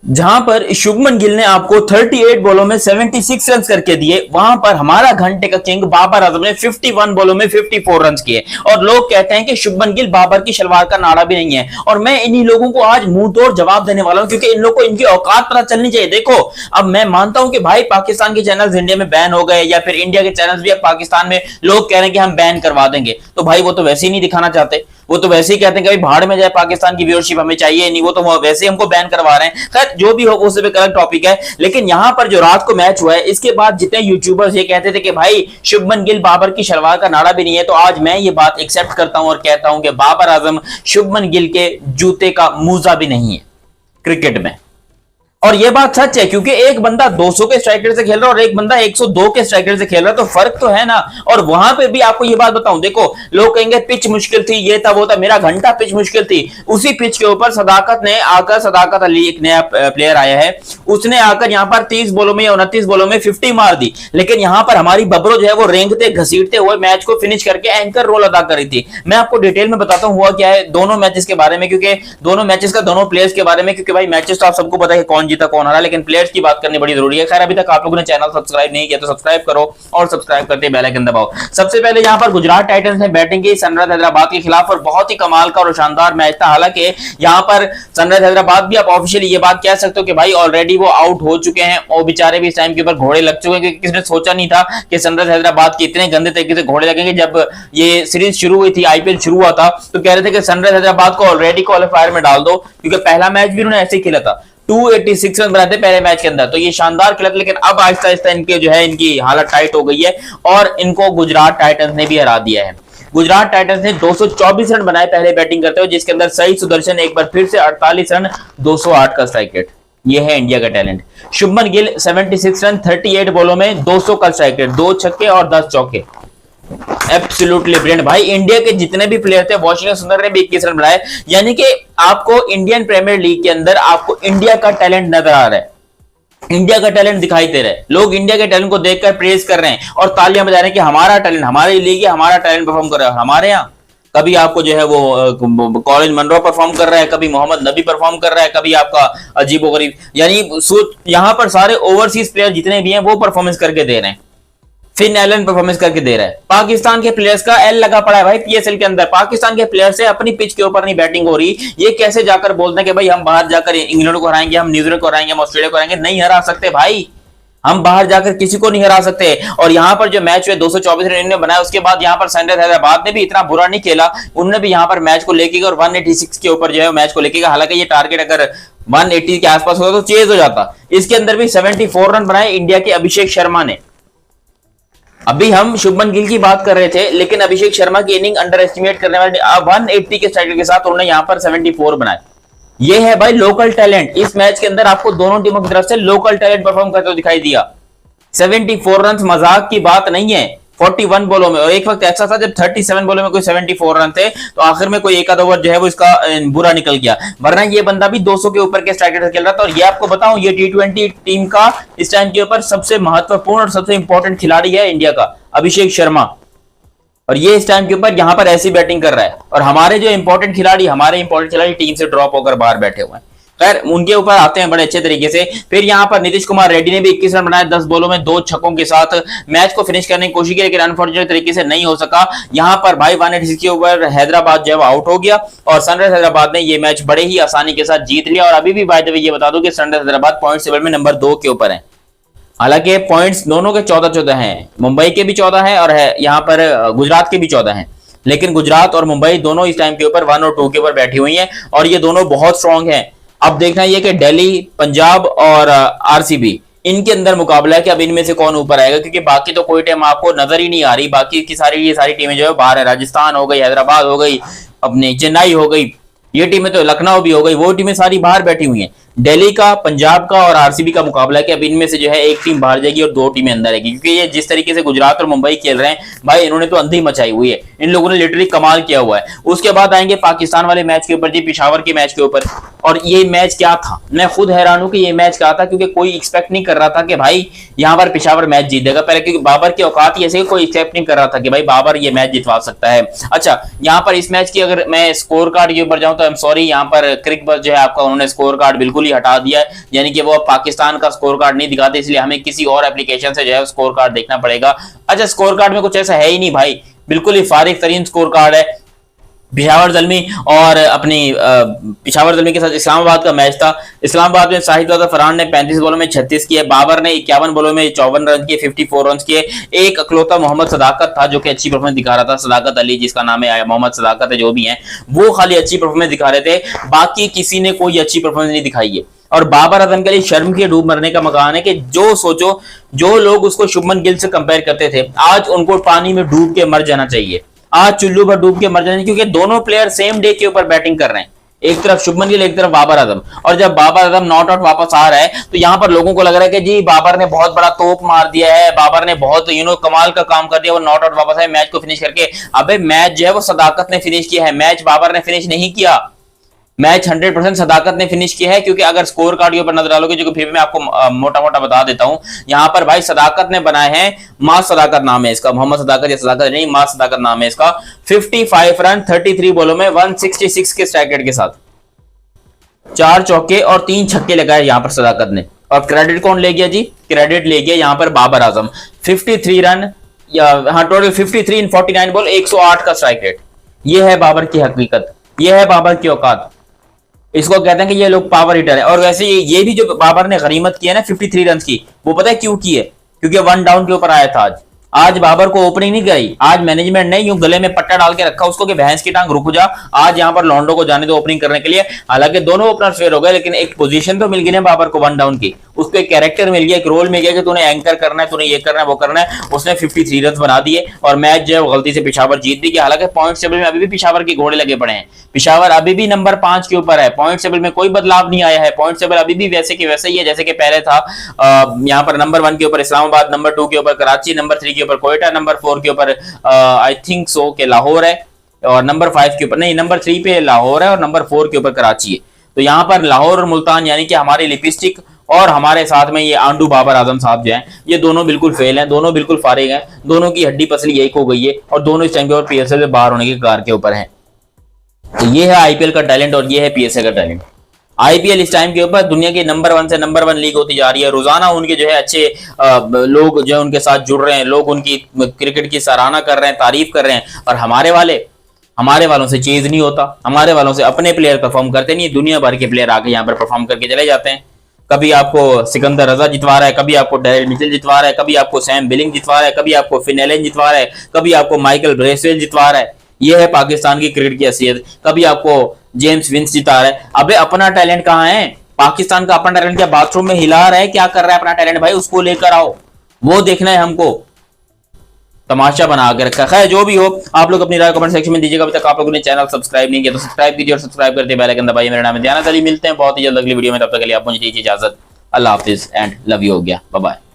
जहां पर शुभमन गिल ने आपको 38 बॉलों में 76 रन करके दिए, वहां पर हमारा घंटे का किंग बाबर आजम ने 51 बॉलों में 54 रन किए। और लोग कहते हैं कि शुभमन गिल बाबर की शलवार का नाड़ा भी नहीं है। और मैं इन्हीं लोगों को आज मुंह तोड़ जवाब देने वाला हूं, क्योंकि इन लोगों को इनकी औकात पता चलनी चाहिए। देखो, अब मैं मानता हूं कि भाई पाकिस्तान के चैनल्स इंडिया में बैन हो गए, या फिर इंडिया के चैनल्स भी अब पाकिस्तान में लोग कह रहे हैं कि हम बैन करवा देंगे, तो भाई वो तो वैसे ही नहीं दिखाना चाहते, वो तो वैसे ही कहते हैं कि भाई भाड़ में जाए पाकिस्तान की व्यूअरशिप, हमें चाहिए नहीं, वो तो वैसे ही हमको बैन करवा रहे हैं। खैर जो भी हो वो सब एक अलग टॉपिक है। लेकिन यहां पर जो रात को मैच हुआ है, इसके बाद जितने यूट्यूबर्स ये कहते थे कि भाई शुभमन गिल बाबर की शलवार का नाड़ा भी नहीं है, तो आज मैं ये बात एक्सेप्ट करता हूं और कहता हूं कि बाबर आजम शुभमन गिल के जूते का मूजा भी नहीं है क्रिकेट में। और यह बात सच है, क्योंकि एक बंदा 200 के स्ट्राइक रेट से खेल रहा है और एक बंदा 102 के स्ट्राइक रेट से खेल रहा है, तो फर्क तो है ना। और वहां पे भी आपको ये बात बताऊं, देखो लोग कहेंगे पिच मुश्किल थी, ये था वो था, मेरा घंटा पिच मुश्किल थी। उसी पिच के ऊपर सदाकत ने आकर, सदाकत अली एक नया प्लेयर आया है, उसने आकर यहां पर 30 बॉलों में या 29 बॉलों में 50 मार दी। लेकिन यहां पर हमारी बबरो जो है वो रेंगते घसीटते हुए मैच को फिनिश करके एंकर रोल अदा कर रही थी। मैं आपको डिटेल में बताता हूं हुआ क्या है दोनों मैचेस के बारे में, क्योंकि दोनों मैचेस का दोनों प्लेयर्स के बारे में, क्योंकि भाई मैचेस तो आप सबको पता है कौन जीता कौन हारा, लेकिन प्लेयर्स की बात करनी बड़ी जरूरी है। खैर अभी तक आप लोगों ने चैनल सब्सक्राइब नहीं किया तो सब्सक्राइब करो और सब्सक्राइब करते बेल आइकन दबाओ। सबसे पहले यहां पर गुजरात टाइटंस ने बैटिंग की सनराइजर्स हैदराबाद के खिलाफ और बहुत ही कमाल का और शानदार मैच था। हालांकि यहां पर सनराइजर्स हैदराबाद भी आप ऑफिशियली ये बात कह सकते हो कि भाई ऑलरेडी वो आउट हो चुके हैं और बेचारे भी इस टाइम के ऊपर घोड़े लग चुके हैं, क्योंकि किसी ने सोचा नहीं था कि सनराइजर्स हैदराबाद के इतने गंदे तरीके से घोड़े लगेंगे। जब ये सीरीज शुरू हुई थी, आईपीएल शुरू हुआ था, तो कह रहे थे कि सनराइजर्स हैदराबाद को ऑलरेडी क्वालिफायर में डाल दो, क्योंकि पहला मैच भी उन्होंने ऐसे ही खेला था, 286 रन बनाए थे पहले मैच के अंदर, तो ये शानदार खेला था। लेकिन अब आहिस्ता आहिस्ता इनके जो है इनकी हालत टाइट हो गई है और इनको गुजरात टाइटंस ने भी हरा दिया है। गुजरात टाइटंस ने 224 रन बनाए पहले बैटिंग करते हुए, जिसके अंदर सही सुदर्शन एक बार फिर से 48 रन, 208 का स्ट्राइक रेट। ये है इंडिया का टैलेंट। शुभमन गिल 76 रन 38 बॉलों में 200 का स्ट्राइक रेट, 2 छक्के और 10 चौके। एब्सोल्युटली ब्रिलियंट भाई। इंडिया के जितने भी प्लेयर थे, वाशिंगटन सुंदर ने भी 21 रन बनाए, यानी कि आपको इंडियन प्रीमियर लीग के अंदर आपको इंडिया का टैलेंट नजर आ रहा है, इंडिया का टैलेंट दिखाई दे रहा है। लोग इंडिया के टैलेंट को देखकर प्रेज कर रहे हैं और तालियां बजा रहे हैं कि हमारा टैलेंट, हमारी लीग है, हमारा टैलेंट परफॉर्म कर रहा है। हमारे यहाँ कभी आपको जो है वो कॉलेज मनरो परफॉर्म कर रहा है, कभी मोहम्मद नबी परफॉर्म कर रहा है, कभी आपका अजीबोगरीब, यानी यहां पर सारे ओवरसीज प्लेयर जितने भी हैं वो परफॉर्मेंस करके दे रहे हैं। फिन एलन परफॉर्मेंस करके दे रहा है। पाकिस्तान के प्लेयर्स का एल लगा पड़ा है भाई पीएसएल के अंदर। पाकिस्तान के प्लेयर से अपनी पिच के ऊपर नहीं बैटिंग हो रही, ये कैसे जाकर बोलते हैं कि भाई हम बाहर जाकर इंग्लैंड को हराएंगे, हम न्यूजीलैंड को हराएंगे, हम ऑस्ट्रेलिया को हराएंगे। नहीं हरा सकते भाई, हम बाहर जाकर किसी को नहीं हरा सकते। और यहां पर जो मैच हुए 224 रन इन्होंने बनाया, उसके बाद यहां पर सनराइजर्स हैदराबाद ने भी इतना बुरा नहीं खेला, उन्होंने भी यहां पर मैच को लेके और 186 के ऊपर जो है मैच को लेके। हालांकि ये टारगेट अगर 180 के आसपास होता तो चेज हो जाता। इसके अंदर भी 74 रन बनाए इंडिया के अभिषेक शर्मा ने। अभी हम शुभमन गिल की बात कर रहे थे, लेकिन अभिषेक शर्मा की इनिंग अंडर एस्टिमेट करने वाले 180 के स्ट्राइक के साथ उन्होंने यहां पर 74 बनाए। ये है भाई लोकल टैलेंट। इस मैच के अंदर आपको दोनों टीमों की तरफ से लोकल टैलेंट परफॉर्म करते हुए दिखाई दिया। 74 रन मजाक की बात नहीं है 41 बॉलों में। और एक वक्त ऐसा था जब 37 बॉलों में कोई 74 रन थे, तो आखिर में कोई एक आधा ओवर जो है वो इसका बुरा निकल गया, वरना ये बंदा भी 200 के ऊपर के स्ट्राइक रेट से खेल रहा था। और ये आपको बताऊं, ये टी20 टीम का इस टाइम के ऊपर सबसे महत्वपूर्ण और सबसे इंपॉर्टेंट खिलाड़ी है इंडिया का, अभिषेक शर्मा। और ये इस टाइम के ऊपर यहां पर ऐसी बैटिंग कर रहा है, और हमारे जो इंपॉर्टेंट खिलाड़ी टीम से ड्रॉप होकर बाहर बैठे हुए हैं। खैर उनके ऊपर आते हैं बड़े अच्छे तरीके से। फिर यहां पर नीतीश कुमार रेड्डी ने भी 21 रन बनाए 10 बॉलों में 2 छक्कों के साथ मैच को फिनिश करने की कोशिश की, लेकिन अनफॉर्चुनेट तरीके से नहीं हो सका। यहां पर भाई 186 के ऊपर हैदराबाद जो है आउट हो गया और सनराइजर्स हैदराबाद ने ये मैच बड़े ही आसानी के साथ जीत लिया। और अभी भी बाय द वे ये बता दूं कि सनराइजर्स हैदराबाद पॉइंट टेबल में नंबर 2 के ऊपर है। हालांकि पॉइंट्स दोनों के 14-14 हैं, मुंबई के भी 14 हैं और है यहाँ पर गुजरात के भी 14 हैं, लेकिन गुजरात और मुंबई दोनों इस टाइम के ऊपर 1 और 2 के ऊपर बैठी हुई हैं और ये दोनों बहुत स्ट्रांग हैं। अब देखना ये कि दिल्ली, पंजाब और आरसीबी, इनके अंदर मुकाबला है कि अब इनमें से कौन ऊपर आएगा, क्योंकि बाकी तो कोई टीम आपको नजर ही नहीं आ रही। बाकी की ये सारी टीमें जो है बाहर है, राजस्थान हो गई, हैदराबाद हो गई, अपने चेन्नई हो गई, ये टीमें तो लखनऊ भी हो गई, वो टीमें सारी बाहर बैठी हुई हैं। दिल्ली का, पंजाब का और आरसीबी का मुकाबला है कि अब इनमें से जो है एक टीम बाहर जाएगी और 2 टीमें अंदर आएगी, क्योंकि ये जिस तरीके से गुजरात और मुंबई खेल रहे हैं भाई, इन्होंने तो अंधी मचाई हुई है, इन लोगों ने लिटरली कमाल किया हुआ है। उसके बाद आएंगे पाकिस्तान वाले मैच के ऊपर जी, पिशावर के मैच के ऊपर। और ये मैच क्या था, मैं खुद हैरान हूं कि ये मैच क्या था, क्योंकि कोई एक्सपेक्ट नहीं कर रहा था कि भाई यहां पर पिशावर मैच जीत देगा पहले, क्योंकि बाबर की औकात ही ऐसे कोई एक्सपेक्ट नहीं कर रहा था कि भाई बाबर ये मैच जितवा सकता है। अच्छा, यहां पर इस मैच की अगर मैं स्कोर कार्ड के ऊपर जाऊं तो आई एम सॉरी, यहां पर क्रिक बस जो है आपका उन्होंने स्कोर कार्ड बिल्कुल ही बिल्कुल ही हटा दिया है, यानी कि वो अब पाकिस्तान का स्कोर कार्ड नहीं दिखाते, इसलिए हमें किसी और एप्लीकेशन से जो है स्कोर कार्ड देखना पड़ेगा। अच्छा, स्कोर कार्ड में कुछ ऐसा है ही नहीं भाई, बिल्कुल ही फारिग तरीन स्कोर कार्ड है। पिशावर ज़ल्मी और अपनी पिशावर ज़ल्मी के साथ इस्लामाबाद का मैच था। इस्लामाबाद में शाहिद रज़ा फरहान ने 35 बॉलों में 36 किए, बाबर ने 51 बॉलों में 54 रन किए, 54 रन किए। एक अकलौता मोहम्मद सदाकत था जो कि अच्छी परफॉर्मेंस दिखा रहा था, सदाकत अली जिसका नाम है, मोहम्मद सदाकत है जो भी है, वो खाली अच्छी परफॉर्मेंस दिखा रहे थे, बाकी किसी ने कोई अच्छी परफॉर्मेंस नहीं दिखाई है। और बाबर आजम के लिए शर्म के डूब मरने का मकान है कि जो सोचो, जो लोग उसको शुभमन गिल से कंपेयर करते थे, आज उनको पानी में डूब के मर जाना चाहिए, आज चुल्लू पर डूब के मर जाने, क्योंकि दोनों प्लेयर सेम डे के ऊपर बैटिंग कर रहे हैं, एक तरफ शुभमन गिल, एक तरफ बाबर आजम। और जब बाबर आजम नॉट आउट वापस आ रहा है तो यहां पर लोगों को लग रहा है कि जी बाबर ने बहुत बड़ा तोप मार दिया है, बाबर ने बहुत कमाल का काम कर दिया, वो नॉट आउट वापस आए मैच को फिनिश करके। अबे मैच जो है वो सदाकत ने फिनिश किया है, मैच बाबर ने फिनिश नहीं किया, मैच 100% सदाकत ने फिनिश किया है। क्योंकि अगर स्कोर कार्ड के ऊपर नजर डालोगे, जो कि फिर मैं आपको मोटा मोटा बता देता हूं, यहां पर भाई सदाकत ने बनाए हैं, मां सदाकत नाम है इसका, मोहम्मद सदाकत या सदाकत नहीं, मां सदाकत नाम है इसका। 55 रन 33 बॉलों में 166 के स्ट्राइक रेट के साथ 4 चौके और 3 छक्के लगाए यहां पर सदाकत ने। और क्रेडिट कौन ले गया जी? क्रेडिट ले गया यहां पर बाबर आजम। 53 रन या हाँ टोटल 53 इन 49 बॉल, 108 का स्ट्राइक रेट। ये है बाबर की हकीकत, ये है बाबर की औकात। इसको कहते हैं कि ये लोग पावर हिटर है। और वैसे ये भी जो बाबर ने गनीमत की है ना 53 रन की, वो पता है क्यों की है? क्योंकि 1 डाउन के ऊपर आया था आज बाबर को ओपनिंग नहीं करी, आज मैनेजमेंट ने यूं गले में पट्टा डाल के रखा उसको कि भैंस की टांग रुक जा, आज यहां पर लॉन्डो को जाने दो ओपनिंग करने के लिए। हालांकि दोनों ओपनर फेल हो गए, लेकिन एक पोजीशन तो मिल गई ना बाबर को 1 डाउन की, उसको एक कैरेक्टर मिल गया, एक रोल मिल गया कि तूने एंकर करना है, तूने ये करना है, वो करना है। उसने 53 रन बना दिए और मैच जो है वो गलती से पिशावर जीत भी गया। हालांकि पॉइंट टेबल में अभी भी पिशावर के घोड़े लगे पड़े हैं, पिशावर अभी भी नंबर 5 के ऊपर है, पॉइंट टेबल में कोई बदलाव नहीं आया है, पॉइंट टेबल अभी भी वैसे के वैसे ही है जैसे कि पहले था। यहां पर नंबर 1 के ऊपर इस्लामाबाद, नंबर 2 के ऊपर कराची, नंबर 3 के ऊपर कोयटा, नंबर 4 के ऊपर आई थिंक सो के लाहौर है, और नंबर 5 के ऊपर नहीं, नंबर 3 पे लाहौर है और नंबर 4 के ऊपर कराची है। तो यहाँ पर लाहौर और मुल्तान यानी कि हमारे लिपस्टिक और हमारे साथ में ये आंडू बाबर आजम साहब जो हैं, ये दोनों बिल्कुल फेल हैं, दोनों बिल्कुल फारिग हैं, दोनों की हड्डी पसली एक हो गई है और दोनों इस टाइम के ऊपर पीएसएल से बाहर होने की कगार के ऊपर हैं। तो ये है आईपीएल का टैलेंट और ये है पीएसए का टैलेंट। आईपीएल इस टाइम के ऊपर दुनिया के नंबर 1 से नंबर 1 लीग होती जा रही है। रोजाना उनके जो है अच्छे लोग जो है उनके साथ जुड़ रहे हैं, लोग उनकी क्रिकेट की सराहना कर रहे हैं, तारीफ कर रहे हैं। और हमारे वालों से चीज नहीं होता, हमारे वालों से अपने प्लेयर परफॉर्म करते नहीं, दुनिया भर के प्लेयर आके यहाँ पर परफॉर्म करके चले जाते हैं। कभी आपको सिकंदर रजा जितवा रहा है, कभी आपको डेरिल मिचेल जितवा रहा है, कभी आपको सैम बिलिंग जितवा रहा है, कभी आपको फिन एलन जितवा रहा है, कभी आपको माइकल ब्रेसवेल जितवा रहा है। ये है पाकिस्तान की क्रिकेट की हैसियत। कभी आपको जेम्स विंस जिता रहा है। अबे अपना टैलेंट कहाँ है? पाकिस्तान का अपना टैलेंट क्या बाथरूम में हिला रहा है? क्या कर रहा है अपना टैलेंट भाई? उसको लेकर आओ, वो देखना है हमको, तमाशा बना के रखा है। खैर जो भी हो, आप लोग अपनी राय कमेंट सेक्शन में दीजिएगा। अभी तक आप लोगों ने चैनल सब्सक्राइब नहीं किया तो सब्सक्राइब कीजिए और सब्सक्राइब करते बेल आइकन दबाइए। मेरा नाम है दियानत अली, मिलते हैं बहुत ही जल्द अगली वीडियो में, तब तक के लिए आप मुझे दीजिए इजाजत। अल्लाह हाफिज एंड लव यू हो गया, बाय बाय।